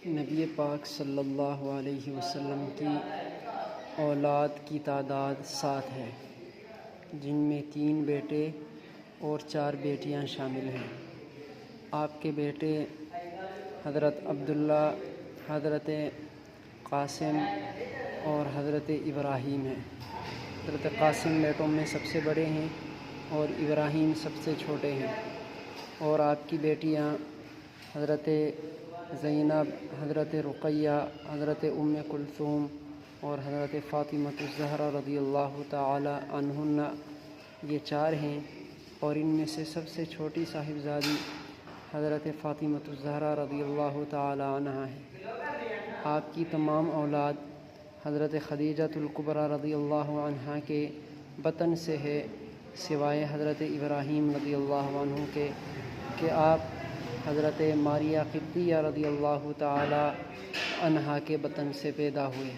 نبی پاک صلی اللہ علیہ وسلم کی اولاد کی تعداد 7 ہے، جن میں 3 بیٹے اور 4 بیٹیاں شامل ہیں۔ آپ کے بیٹے حضرت عبداللہ، حضرت قاسم اور حضرت ابراہیم ہیں۔ حضرت قاسم بیٹوں میں سب سے بڑے ہیں اور ابراہیم سب سے چھوٹے ہیں، اور آپ کی بیٹیاں حضرت زینب، حضرت رقیہ، حضرت ام کلثوم اور حضرت فاطمہ الزہرا رضی اللہ تعالی عنہن یہ 4 ہیں، اور ان میں سے سب سے چھوٹی صاحبزادی حضرت فاطمہ الزہرا رضی اللہ تعالی عنہا ہے۔ آپ کی تمام اولاد حضرت خدیجۃ الکبریٰ رضی اللہ عنہا کے بطن سے ہے، سوائے حضرت ابراہیم رضی اللہ عنہ کے کہ آپ حضرت ماریہ قبطیہ رضی اللہ تعالی عنہا کے بطن سے پیدا ہوئے۔